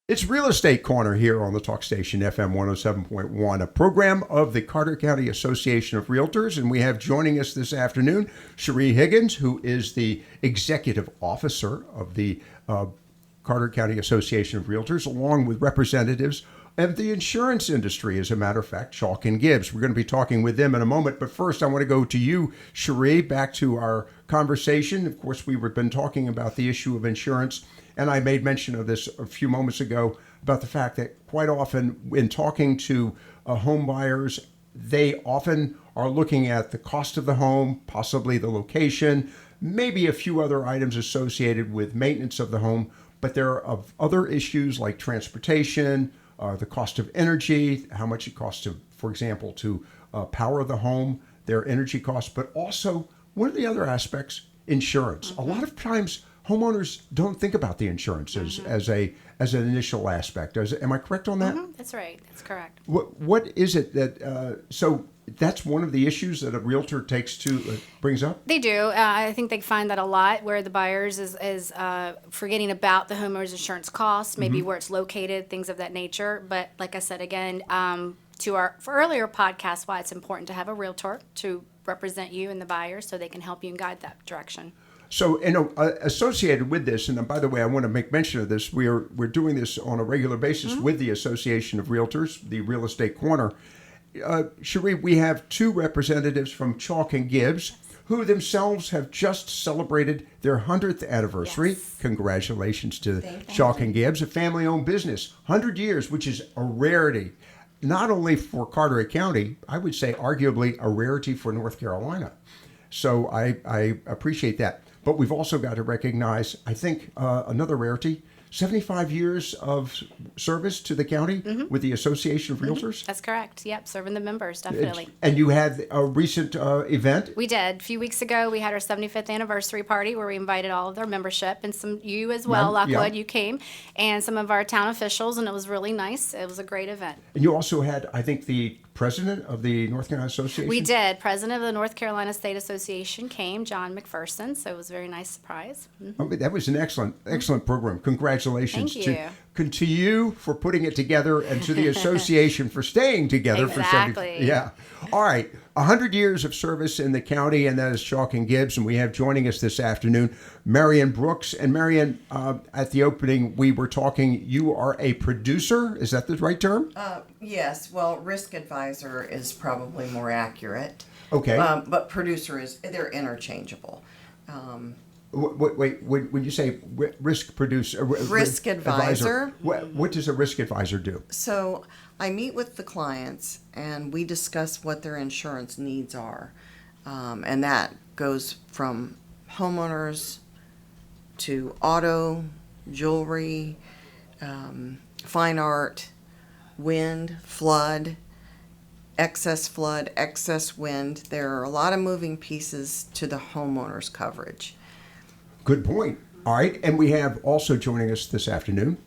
It's Real Estate Corner here on the Talk Station FM 107.1, a program of the Carteret County Association of Realtors. And we have joining us this afternoon, Cherie Higgins, who is the Executive Officer of the Carteret County Association of Realtors, along with representatives of the insurance industry, as a matter of fact, Chalk and Gibbs. We're going to be talking with them in a moment. But first, I want to go to you, Cherie, back to our conversation. Of course, we've been talking about the issue of insurance. And I made mention of this a few moments ago about the fact that quite often in talking to home buyers, they often are looking at the cost of the home, possibly the location, maybe a few other items associated with maintenance of the home. But there are other issues like transportation, the cost of energy, how much it costs to, for example, to power the home, their energy costs, but also one of the other aspects, insurance. A lot of times homeowners don't think about the insurance as an initial aspect. Am I correct on that? That's right. That's correct. What is it that so that's one of the issues that a realtor brings up? They do. I think they find that a lot, where the buyers is forgetting about the homeowner's insurance costs, maybe where it's located, things of that nature. But like I said again, to our earlier podcast, why it's important to have a realtor to represent you and the buyer, so they can help you and guide that direction. So, associated with this, and by the way, I want to make mention of this, we're doing this on a regular basis with the Association of Realtors, the Real Estate Corner. Cherie, we have two representatives from Chalk and Gibbs, who themselves have just celebrated their 100th anniversary. Yes. Congratulations to Chalk and Gibbs, a family-owned business, 100 years, which is a rarity, not only for Carteret County, I would say arguably a rarity for North Carolina. So I appreciate that. But we've also got to recognize, I think, another rarity, 75 years of service to the county with the Association of Realtors. That's correct. Yep, serving the members, definitely. And you had a recent event? We did. A few weeks ago, we had our 75th anniversary party where we invited all of our membership, and you as well, Lockwood, you came, and some of our town officials, and it was really nice. It was a great event. And you also had, I think, the president of the North Carolina Association? We did. President of the North Carolina State Association came, John McPherson, so it was a very nice surprise. Oh, that was an excellent program. Congratulations Thank to you for putting it together, and to the association for staying together Exactly. for 70. Yeah. All right. 100 years of service in the county, and that is Chalk and Gibbs. And we have joining us this afternoon, Marion Brooks. And Marion, at the opening, we were talking, you are a producer. Is that the right term? Yes. Well, risk advisor is probably more accurate. Okay. But producer they're interchangeable. Wait, when you say risk producer, Risk advisor. What does a risk advisor do? So I meet with the clients and we discuss what their insurance needs are. And that goes from homeowners to auto, jewelry, fine art, wind, flood, excess wind. There are a lot of moving pieces to the homeowner's coverage. Good point. All right. And we have also joining us this afternoon,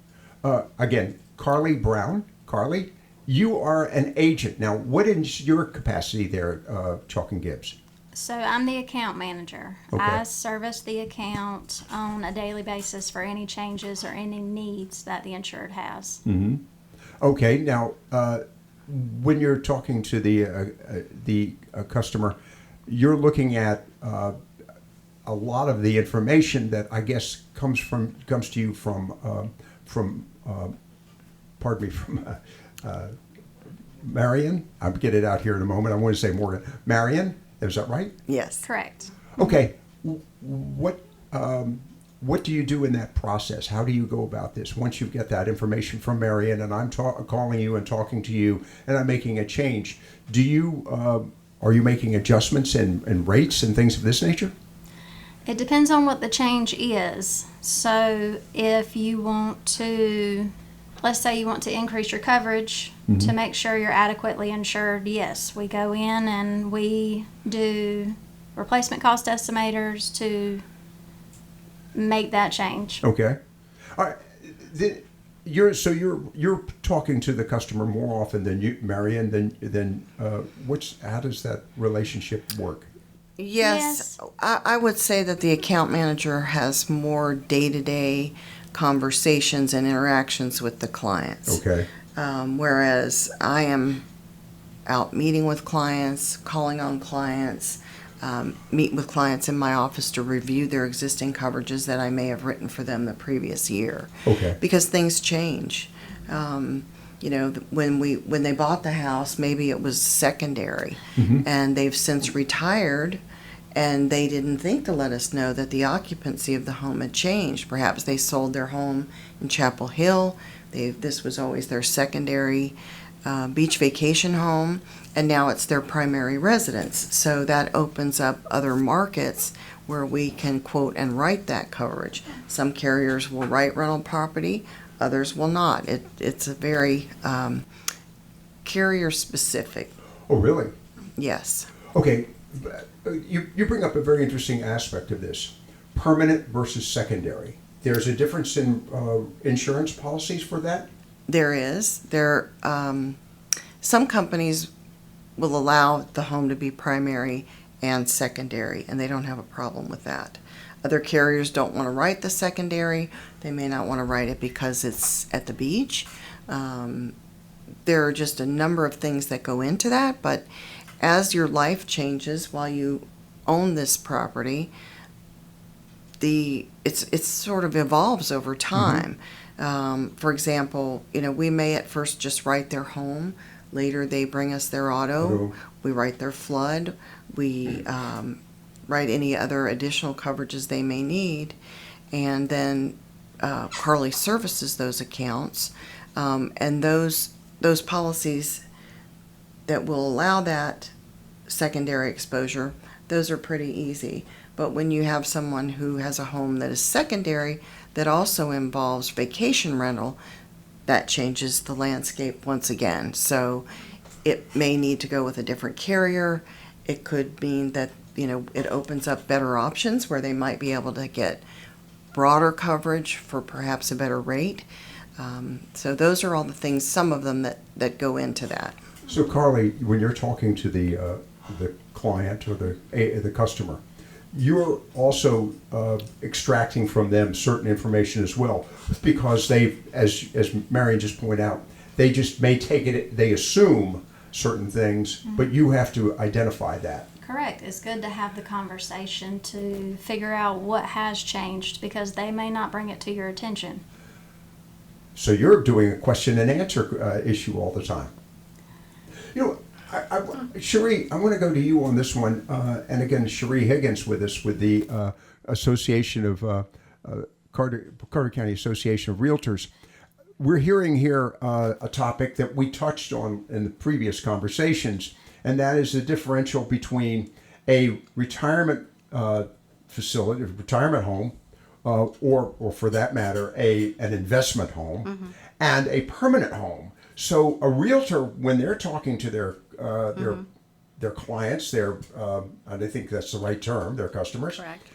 again, Carly Brown. Carly, you are an agent. Now, what is your capacity there at Chalk and Gibbs? So I'm the account manager. Okay. I service the account on a daily basis for any changes or any needs that the insured has. Mm-hmm. Okay. Now, when you're talking to the customer, you're looking at a lot of the information that I guess comes to you from Marion. I'll get it out here in a moment. I want to say Morgan. Marion, is that right? Yes. Correct. Okay. What do you do in that process? How do you go about this once you get that information from Marion and I'm calling you and talking to you and I'm making a change? Are you making adjustments in rates and things of this nature? It depends on what the change is. So if you want to, let's say you want to increase your coverage to make sure you're adequately insured, yes, we go in and we do replacement cost estimators to make that change. Okay. All right. You're talking to the customer more often than you, Marion. How does that relationship work? Yes. I would say that the account manager has more day-to-day conversations and interactions with the clients. Okay. Whereas I am out meeting with clients, calling on clients, meet with clients in my office to review their existing coverages that I may have written for them the previous year. Okay. Because things change. When they bought the house, maybe it was secondary, and they've since retired, and they didn't think to let us know that the occupancy of the home had changed. Perhaps they sold their home in Chapel Hill. This was always their secondary beach vacation home, and now it's their primary residence. So that opens up other markets where we can quote and write that coverage. Some carriers will write rental property, others will not. It's a very carrier specific. Oh, really? Yes. Okay. You bring up a very interesting aspect of this. Permanent versus secondary. There's a difference in insurance policies for that? There is. Some companies will allow the home to be primary and secondary, and they don't have a problem with that. Other carriers don't want to write the secondary. They may not want to write it because it's at the beach. There are just a number of things that go into that, but as your life changes while you own this property, it sort of evolves over time. For example, we may at first just write their home. Later, they bring us their auto. We write their flood. We write any other additional coverages they may need, and then Carly services those accounts, and those policies that will allow that secondary exposure, those are pretty easy. But when you have someone who has a home that is secondary that also involves vacation rental, that changes the landscape once again. So it may need to go with a different carrier. It could mean that it opens up better options where they might be able to get broader coverage for perhaps a better rate. So those are all the things, some of them that go into that. So Carly, when you're talking to the client or the customer, you're also extracting from them certain information as well, because they, as Marion just pointed out, they just may take it, they assume certain things, but you have to identify that. Correct. It's good to have the conversation to figure out what has changed, because they may not bring it to your attention. So you're doing a question and answer issue all the time. Cherie, I want to go to you on this one. And again, Cherie Higgins with us with the Association of Carteret County Association of Realtors. We're hearing here a topic that we touched on in the previous conversations, and that is the differential between a retirement facility, a retirement home, or for that matter, an investment home, and a permanent home. So a realtor, when they're talking to their clients, and I think that's the right term, their customers. Correct.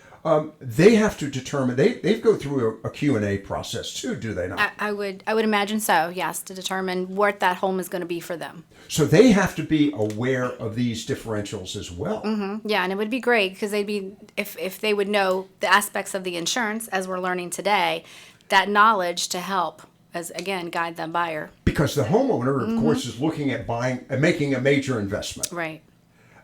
They have to determine. They go through a Q&A process too, do they not? I would imagine so. Yes, to determine what that home is going to be for them. So they have to be aware of these differentials as well. Yeah, and it would be great because they'd be if they would know the aspects of the insurance as we're learning today, that knowledge to help as again guide the buyer. Because the homeowner, of course, is looking at buying and making a major investment. Right.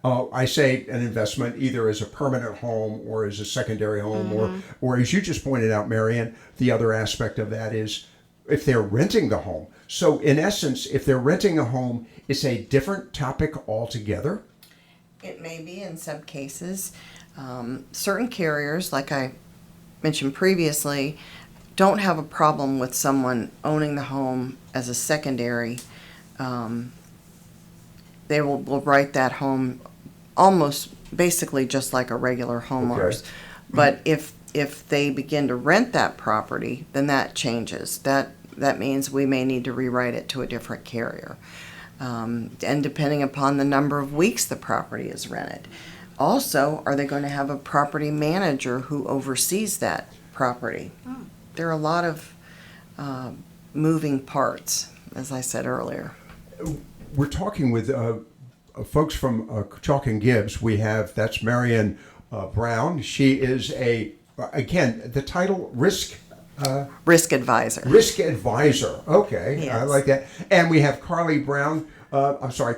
I say an investment either as a permanent home or as a secondary home, or as you just pointed out, Marianne, the other aspect of that is if they're renting the home. So in essence, if they're renting a home, it's a different topic altogether. It may be in some cases. Certain carriers, like I mentioned previously, don't have a problem with someone owning the home as a secondary. They will write that home almost basically just like a regular homeowner's. Okay. But if they begin to rent that property, then that changes. That means we may need to rewrite it to a different carrier. And depending upon the number of weeks the property is rented. Also, are they going to have a property manager who oversees that property? There are a lot of moving parts, as I said earlier. We're talking with folks from Chalk and Gibbs. That's Marianne Brown. She is again, the title risk Risk advisor. Risk advisor. Okay, I Yes. like that. And we have Carly Brown. I'm sorry,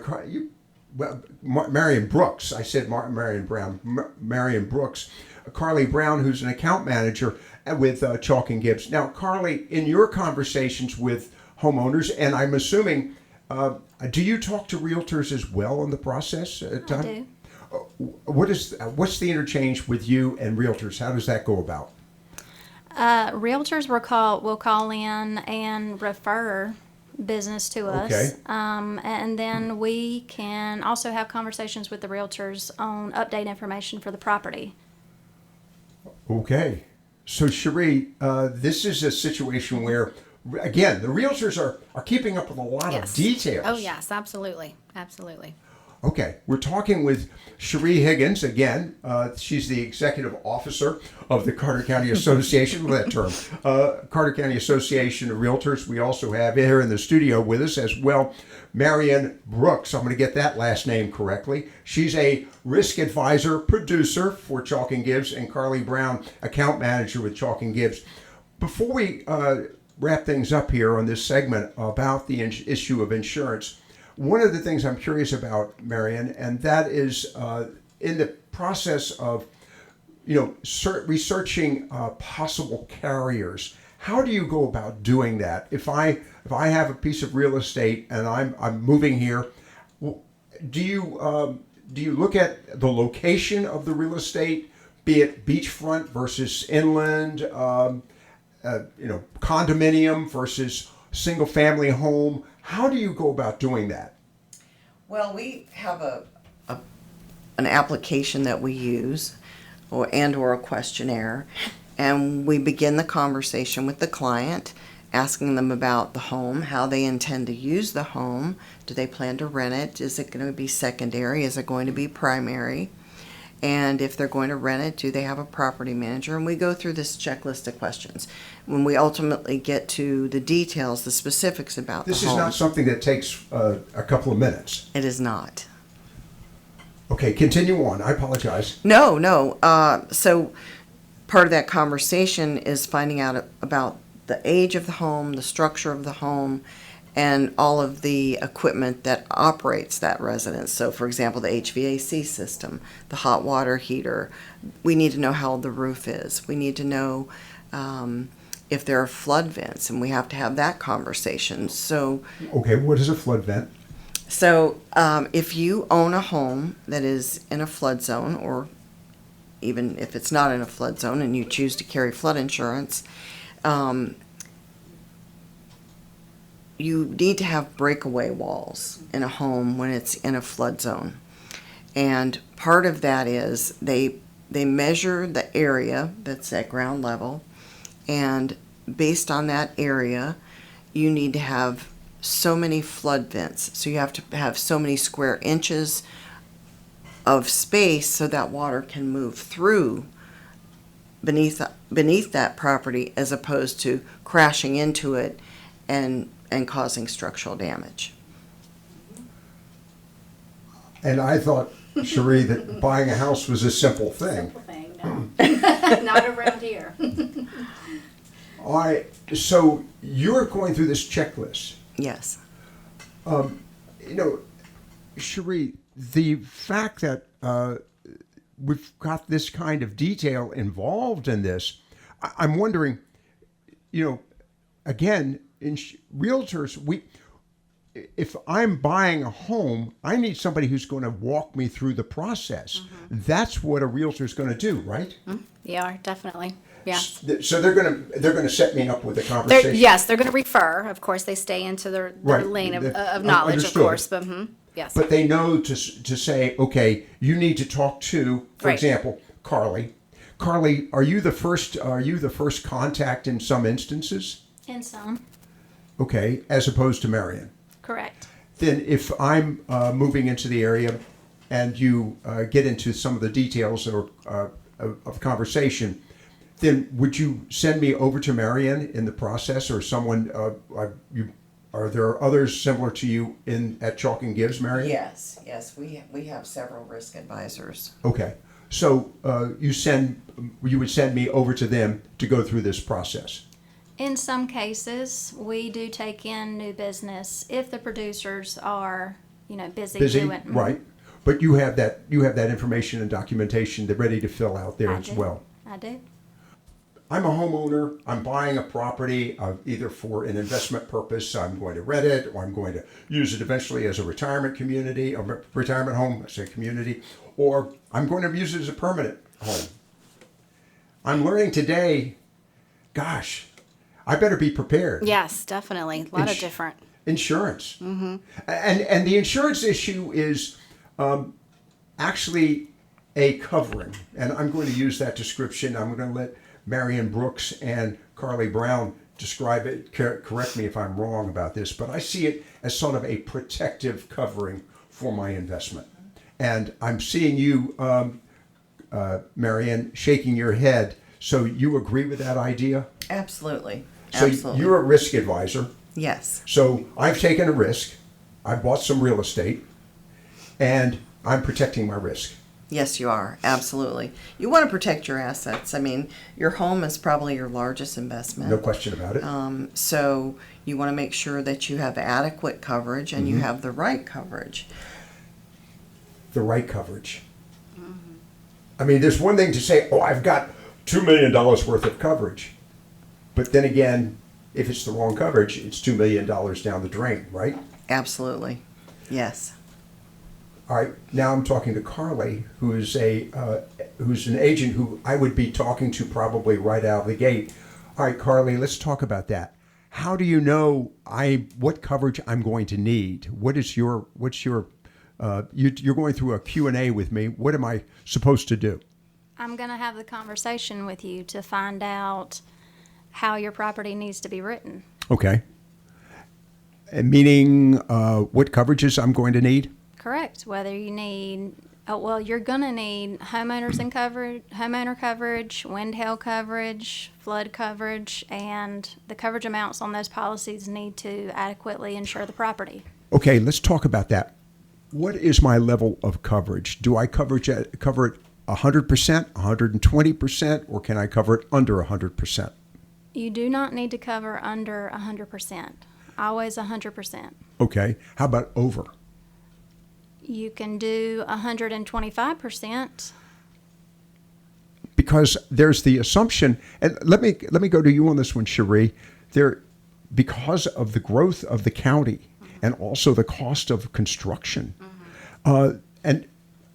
Marion Brooks. I said Marion Brown. Marion Brooks. Carly Brown, who's an account manager with Chalk and Gibbs. Now, Carly, in your conversations with homeowners, and I'm assuming, do you talk to realtors as well in the process? I do. What's the interchange with you and realtors? How does that go about? Realtors will call in and refer business to us. Okay. And then we can also have conversations with the realtors on update information for the property. Okay. So, Cherie, this is a situation where, again, the realtors are keeping up with a lot of details. Oh, yes, absolutely. Absolutely. Okay. We're talking with Cherie Higgins again. She's the executive officer of the Carteret County Association, with that term. Carteret County Association of Realtors. We also have here in the studio with us as well Marion Brooks. I'm going to get that last name correctly. She's a risk advisor, producer for Chalk and Gibbs, and Carly Brown, account manager with Chalk and Gibbs. Before we wrap things up here on this segment about the issue of insurance, one of the things I'm curious about, Marion, and that is in the process of, researching possible carriers. How do you go about doing that? If I have a piece of real estate and I'm moving here, do you look at the location of the real estate, be it beachfront versus inland, condominium versus single family home? How do you go about doing that? Well, we have an application that we use, or a questionnaire, and we begin the conversation with the client, asking them about the home, how they intend to use the home. Do they plan to rent it? Is it going to be secondary? Is it going to be primary? And if they're going to rent it, do they have a property manager? And we go through this checklist of questions. When we ultimately get to the details, the specifics about the home. This is not something that takes a couple of minutes. It is not. Okay, continue on. I apologize. No. So part of that conversation is finding out about the age of the home, the structure of the home, and all of the equipment that operates that residence. So, for example, the HVAC system, the hot water heater. We need to know how old the roof is. We need to know if there are flood vents, and we have to have that conversation. So, Okay, what is a flood vent? So if you own a home that is in a flood zone, or even if it's not in a flood zone and you choose to carry flood insurance, you need to have breakaway walls in a home when it's in a flood zone. And part of that is they measure the area that's at ground level, and based on that area, you need to have so many flood vents. So you have to have so many square inches of space so that water can move through beneath that property, as opposed to crashing into it and causing structural damage. And I thought, Cherie, that buying a house was a simple thing. Simple thing, no. Not around here. All right, so you're going through this checklist. Yes. Cherie, the fact that we've got this kind of detail involved in this, I'm wondering, again, in realtors, if I'm buying a home, I need somebody who's going to walk me through the process. Mm-hmm. That's what a realtor is going to do, right? Mm-hmm. Yeah, definitely. Yeah. So they're going to set me up with a conversation. They're going to refer. Of course, they stay into their lane of knowledge, understood. of course. But yes. But they know to say, okay, you need to talk to, for example, Carly. Carly, are you the first contact in some instances? In some. Okay, as opposed to Marion. Correct. Then if I'm moving into the area and you get into some of the details of conversation, then would you send me over to Marion in the process, or someone? Are there others similar to you at Chalk and Gibbs, Marion? Yes. We have several risk advisors. Okay, so you would send me over to them to go through this process. In some cases, we do take in new business if the producers are, busy doing. Right? But you have that information and documentation they're ready to fill out there I as do. well. I do. I'm a homeowner. I'm buying a property either for an investment purpose. I'm going to rent it, or I'm going to use it eventually as a retirement community, a retirement home, I say community, or I'm going to use it as a permanent home. I'm learning today, gosh, I better be prepared. Yes, definitely. A lot of different. Insurance. Mm-hmm. And the insurance issue is actually a covering. And I'm going to use that description. I'm going to let Marion Brooks and Carly Brown describe it. Correct me if I'm wrong about this, but I see it as sort of a protective covering for my investment. And I'm seeing you, Marion, shaking your head. So you agree with that idea? Absolutely. So Absolutely. you're a risk advisor. Yes. So I've taken a risk. I bought some real estate, and I'm protecting my risk. Yes, you are. Absolutely. You want to protect your assets. I mean, your home is probably your largest investment. No question about it. So you want to make sure that you have adequate coverage and you have the right coverage. The right coverage. I mean, there's one thing to say, oh, I've got $2 million worth of coverage. But then again, if it's the wrong coverage, it's $2 million down the drain, right? Absolutely. Yes. All right, now I'm talking to Carly, who's an agent who I would be talking to probably right out of the gate. All right, Carly, let's talk about that. How do you know what coverage I'm going to need? You're going through a Q&A with me. What am I supposed to do? I'm going to have the conversation with you to find out how your property needs to be written. Okay. Meaning what coverages I'm going to need? Correct. Whether you need, you're going to need homeowner coverage, wind hail coverage, flood coverage, and the coverage amounts on those policies need to adequately insure the property. Okay, let's talk about that. What is my level of coverage? Do I cover it 100%, 120%, or can I cover it under 100%? You do not need to cover under 100%. Always 100%. Okay. How about over? You can do 125%. Because there's the assumption, and let me go to you on this one, Cherie. Because of the growth of the county and also the cost of construction, and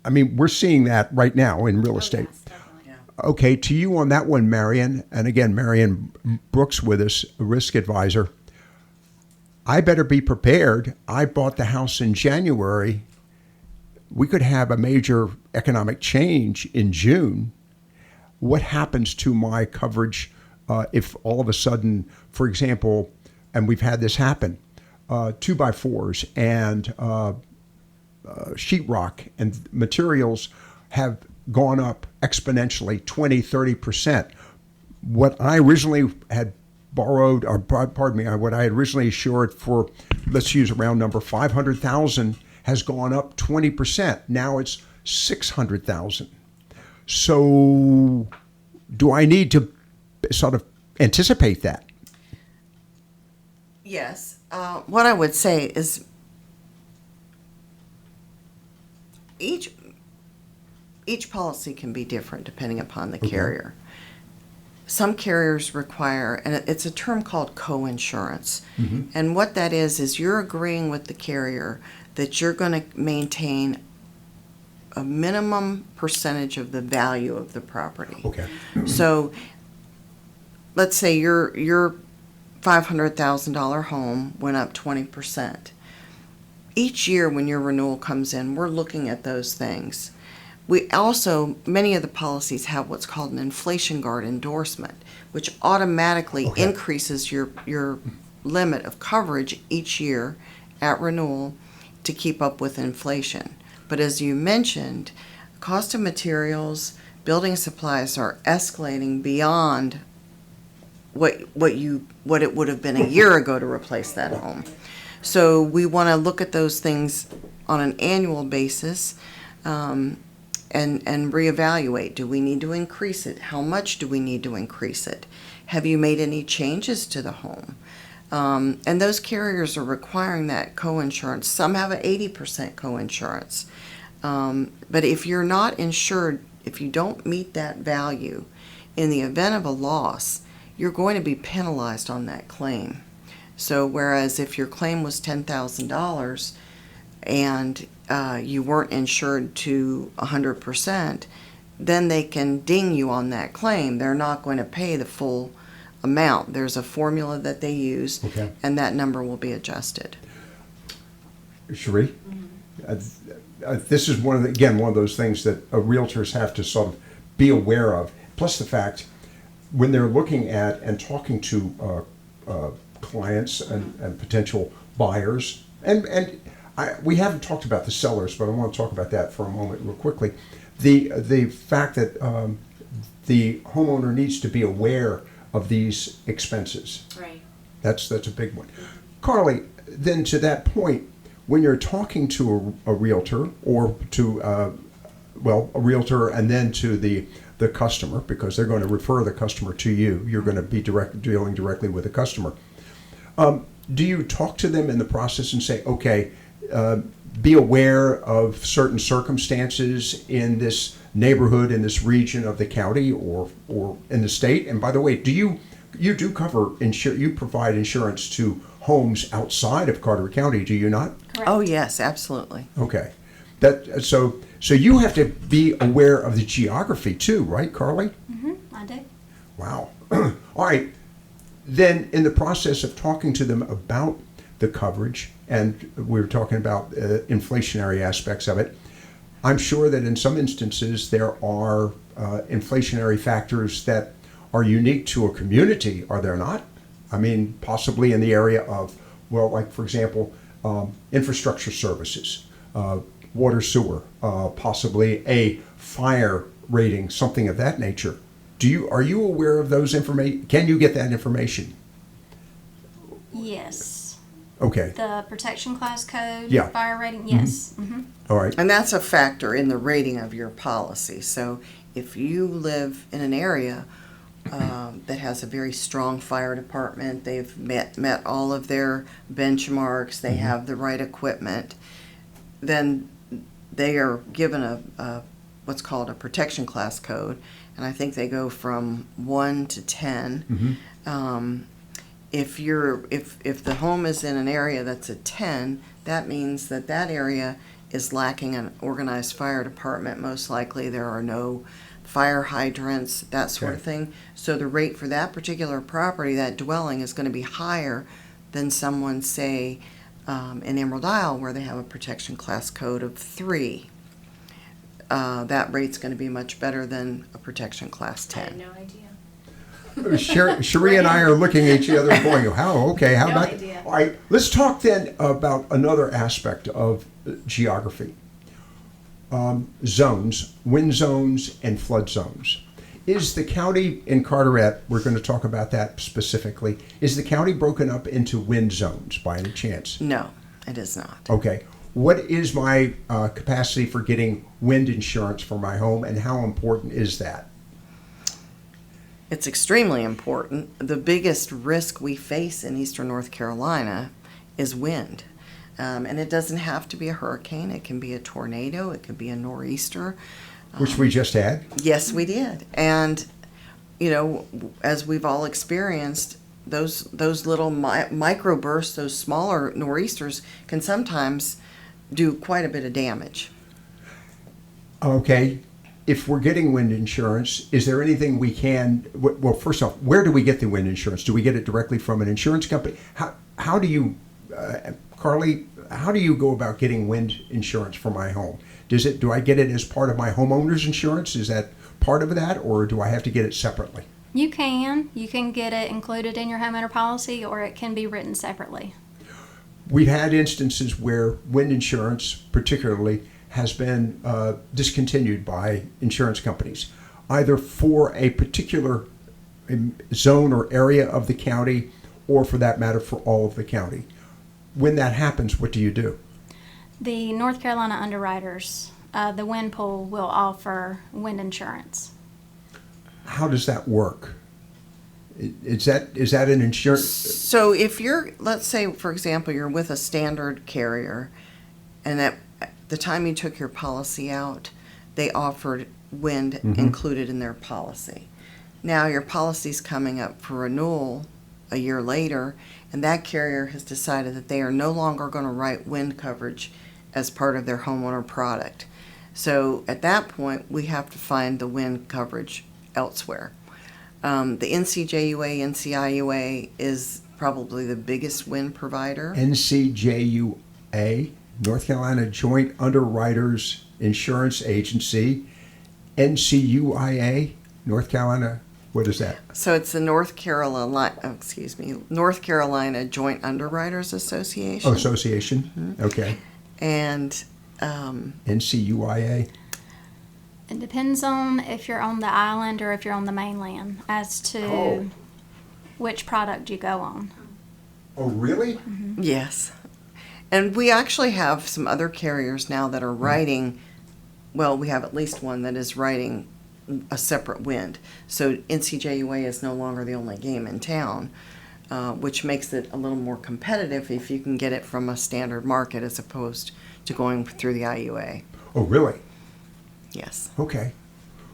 I mean we're seeing that right now in real estate. Yes, definitely. Okay, to you on that one, Marion, and again, Marion Brooks with us, a risk advisor. I better be prepared. I bought the house in January. We could have a major economic change in June. What happens to my coverage if all of a sudden, for example, and we've had this happen, 2x4s and sheetrock and materials have gone up exponentially 20, 30%. What I originally had borrowed, or pardon me, what I had originally insured for, let's use a round number, $500,000 has gone up 20%. Now it's $600,000. So do I need to sort of anticipate that? Yes. What I would say is each policy can be different depending upon the carrier. Some carriers require, and it's a term called co-insurance. And what that is you're agreeing with the carrier that you're going to maintain a minimum percentage of the value of the property. Okay. So let's say your $500,000 home went up 20%. Each year when your renewal comes in, we're looking at those things. We also, many of the policies have what's called an inflation guard endorsement, which automatically increases your limit of coverage each year at renewal to keep up with inflation. But as you mentioned, cost of materials, building supplies are escalating beyond what it would have been a year ago to replace that home. So we want to look at those things on an annual basis and reevaluate. Do we need to increase it? How much do we need to increase it? Have you made any changes to the home? And those carriers are requiring that coinsurance. Some have an 80% coinsurance. But if you're not insured, if you don't meet that value, in the event of a loss, you're going to be penalized on that claim. So whereas if your claim was $10,000 and you weren't insured to 100%, then they can ding you on that claim. They're not going to pay the full amount. There's a formula that they use, Okay. and that number will be adjusted. Cherie? This is one of those things that realtors have to sort of be aware of. Plus the fact, when they're looking at and talking to clients and potential buyers, we haven't talked about the sellers, but I want to talk about that for a moment real quickly. The fact that the homeowner needs to be aware of these expenses. Right. That's a big one. Carly, then to that point, when you're talking to a realtor or to a realtor and then to the customer, because they're going to refer the customer to you, you're going to be dealing directly with the customer. Do you talk to them in the process and say, okay, be aware of certain circumstances in this neighborhood, in this region of the county or in the state? And by the way, you do cover you provide insurance to homes outside of Carteret County, do you not? Correct. Oh, yes, absolutely. Okay. So you have to be aware of the geography too, right, Carly? I do. Wow. All right. Then in the process of talking to them about the coverage, and we were talking about inflationary aspects of it, I'm sure that in some instances there are inflationary factors that are unique to a community, are there not? I mean, possibly in the area of, well, like for example, infrastructure services, water, sewer, possibly a fire rating, something of that nature. Are you aware of those information? Can you get that information? Yes. Okay. The protection class code, Yeah. fire rating, yes. All right. And that's a factor in the rating of your policy. So if you live in an area that has a very strong fire department, they've met all of their benchmarks, they have the right equipment, then they are given a what's called a protection class code, and I think they go from 1 to 10. If the home is in an area that's a 10, that means that area is lacking an organized fire department. Most likely there are no fire hydrants, that sort of thing. So the rate for that particular property, that dwelling, is going to be higher than someone, say, in Emerald Isle, where they have a protection class code of 3. That rate's going to be much better than a protection class 10. I had no idea. Cherie and I are looking at each other going, how No about idea. All right, let's talk then about another aspect of geography. Zones, wind zones and flood zones. Is the county in Carteret, we're going to talk about that specifically, is the county broken up into wind zones by any chance? No, it is not. Okay. What is my capacity for getting wind insurance for my home, and how important is that? It's extremely important. The biggest risk we face in eastern North Carolina is wind. And it doesn't have to be a hurricane. It can be a tornado. It could be a nor'easter. Which we just had. Yes, we did. And, as we've all experienced, those little microbursts, those smaller nor'easters, can sometimes do quite a bit of damage. Okay. If we're getting wind insurance, is there anything we can, well, first off, where do we get the wind insurance? Do we get it directly from an insurance company? How do you, Carly, how do you go about getting wind insurance for my home? Do I get it as part of my homeowner's insurance? Is that part of that, or do I have to get it separately? You can get it included in your homeowner policy, or it can be written separately. We've had instances where wind insurance, particularly, has been discontinued by insurance companies, either for a particular zone or area of the county, or for that matter, for all of the county. When that happens, what do you do? The North Carolina underwriters, the wind pool, will offer wind insurance. How does that work? Is that an insurance? So if you're, let's say, for example, you're with a standard carrier, and at the time you took your policy out, they offered wind included in their policy. Now your policy's coming up for renewal a year later, and that carrier has decided that they are no longer going to write wind coverage as part of their homeowner product. So at that point, we have to find the wind coverage elsewhere. The NCJUA, NCIUA is probably the biggest wind provider. NCJUA, North Carolina Joint Underwriters Insurance Agency. NCUIA, North Carolina, what is that? So it's the North Carolina Joint Underwriters Association. Oh, association? Okay. And NCUIA? It depends on if you're on the island or if you're on the mainland as to which product you go on. Oh, really? yes. And we actually have some other carriers now that are writing, well, we have at least one that is writing a separate wind. So NCJUA is no longer the only game in town, which makes it a little more competitive if you can get it from a standard market as opposed to going through the IUA. Oh, really? Yes. Okay.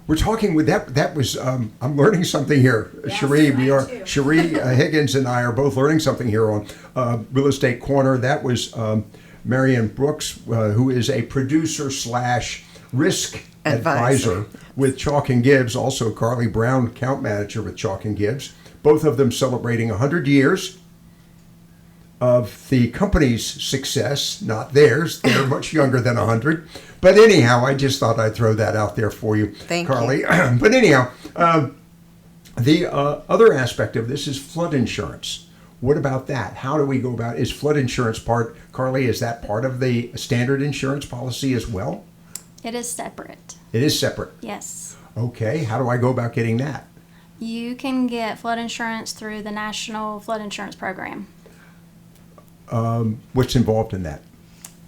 We're talking with that was, I'm learning something here. Yes, Cherie, I too. Cherie Higgins and I are both learning something here on Real Estate Corner. That was Marion Brooks, who is a producer / risk advisor with Chalk and Gibbs, also Carly Brown, account manager with Chalk and Gibbs. Both of them celebrating 100 years of the company's success, not theirs. They're much younger than 100. But anyhow, I just thought I'd throw that out there for you, Thank Carly. you. But anyhow, the other aspect of this is flood insurance. What about that? How do we go about? Is flood insurance part, Carly, is that part of the standard insurance policy as well? It is separate. It is separate. Yes. Okay. How do I go about getting that? You can get flood insurance through the National Flood Insurance Program. What's involved in that?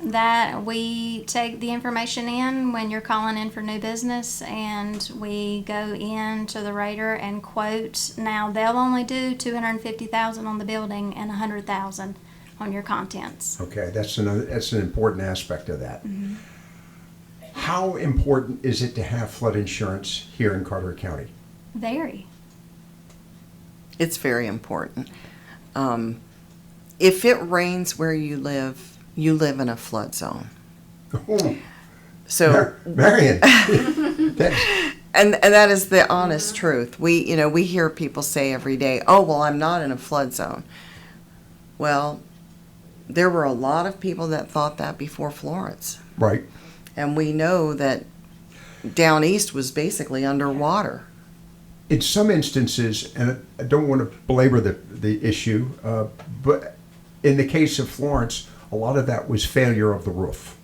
That we take the information in when you're calling in for new business, and we go into the rater and quote. Now they'll only do $250,000 on the building and $100,000 on your contents. Okay, that's an important aspect of that. How important is it to have flood insurance here in Carteret County? Very. It's very important. If it rains where you live in a flood zone. Oh, So Marion, that's, and that is the honest truth. We hear people say every day, "Oh, well, I'm not in a flood zone." Well, there were a lot of people that thought that before Florence. right. And we know that down east was basically underwater. In some instances, and I don't want to belabor the issue, but in the case of Florence, a lot of that was failure of the roof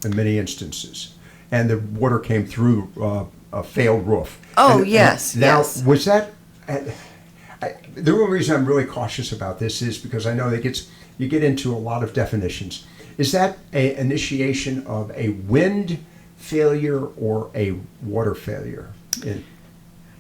in many instances. And the water came through a failed roof. Oh, And yes, now, yes. was that... the only reason I'm really cautious about this is because I know that you get into a lot of definitions. Is that an initiation of a wind failure or a water failure?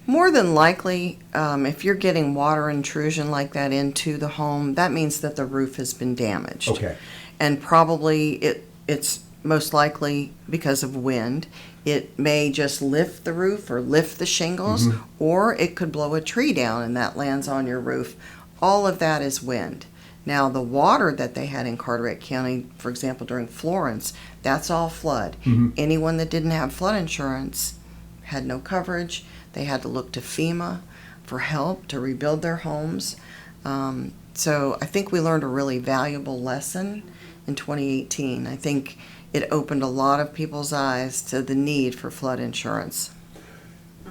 More than likely, if you're getting water intrusion like that into the home, that means that the roof has been damaged. Okay. And probably it's most likely because of wind. It may just lift the roof or lift the shingles, or it could blow a tree down and that lands on your roof. All of that is wind. Now, the water that they had in Carteret County, for example, during Florence, that's all flood. Anyone that didn't have flood insurance had no coverage. They had to look to FEMA for help to rebuild their homes. So I think we learned a really valuable lesson in 2018. I think it opened a lot of people's eyes to the need for flood insurance.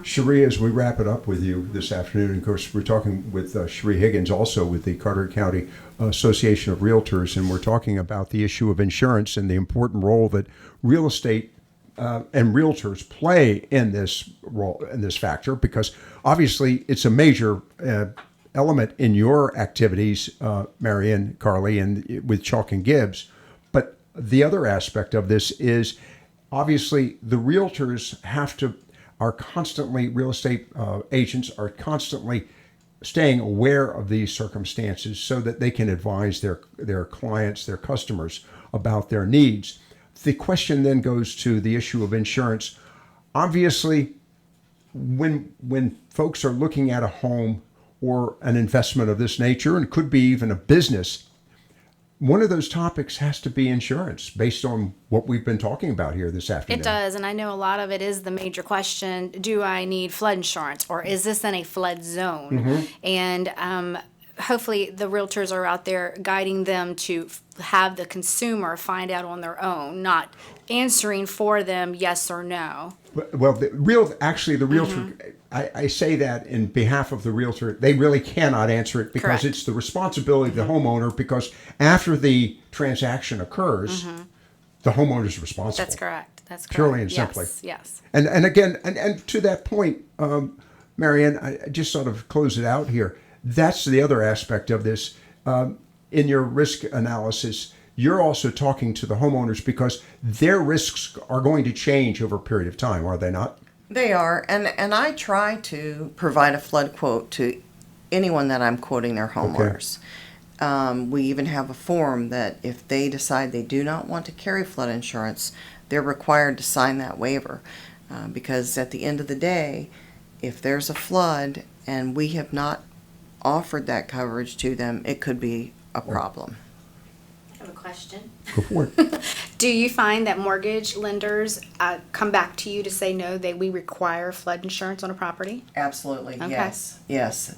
Cherie, as we wrap it up with you this afternoon, and of course, we're talking with Cherie Higgins, also with the Carteret County Association of Realtors, and we're talking about the issue of insurance and the important role that real estate and realtors play in this role, in this factor, because obviously it's a major element in your activities, Marion, Carly, and with Chalk and Gibbs. But the other aspect of this is obviously the realtors real estate agents are constantly staying aware of these circumstances so that they can advise their clients, their customers about their needs. The question then goes to the issue of insurance. Obviously, when folks are looking at a home or an investment of this nature, and could be even a business, one of those topics has to be insurance, based on what we've been talking about here this afternoon. It does, and I know a lot of it is the major question: do I need flood insurance, or is this in a flood zone? And hopefully, the realtors are out there guiding them to have the consumer find out on their own, not answering for them yes or no. Well, the realtor, I say that in behalf of the realtor, they really cannot answer it, because Correct. it's the responsibility of the homeowner, because after the transaction occurs, the homeowner is responsible. That's correct. That's correct. Purely and simply. Yes. And again, and to that point, Marianne, I just sort of close it out here. That's the other aspect of this. In your risk analysis, you're also talking to the homeowners, because their risks are going to change over a period of time, are they not? They are, and I try to provide a flood quote to anyone that I'm quoting their homeowners. We even have a form that if they decide they do not want to carry flood insurance, they're required to sign that waiver. Because at the end of the day, if there's a flood and we have not offered that coverage to them, it could be a problem. I have a question. Go for it. Do you find that mortgage lenders come back to you to say no, we require flood insurance on a property? Absolutely, Okay. yes.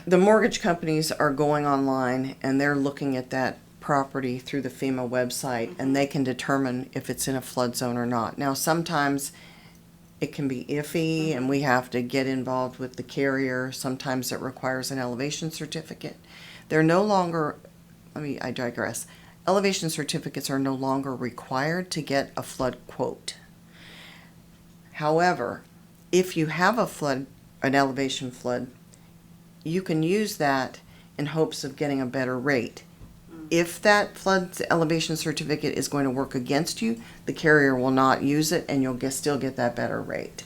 The mortgage companies are going online and they're looking at that property through the FEMA website, and they can determine if it's in a flood zone or not. Now, sometimes it can be iffy and we have to get involved with the carrier. Sometimes it requires an elevation certificate. They're no longer, I digress. Elevation certificates are no longer required to get a flood quote. However, if you have an elevation flood, you can use that in hopes of getting a better rate. If that flood elevation certificate is going to work against you, the carrier will not use it, and you'll still get that better rate.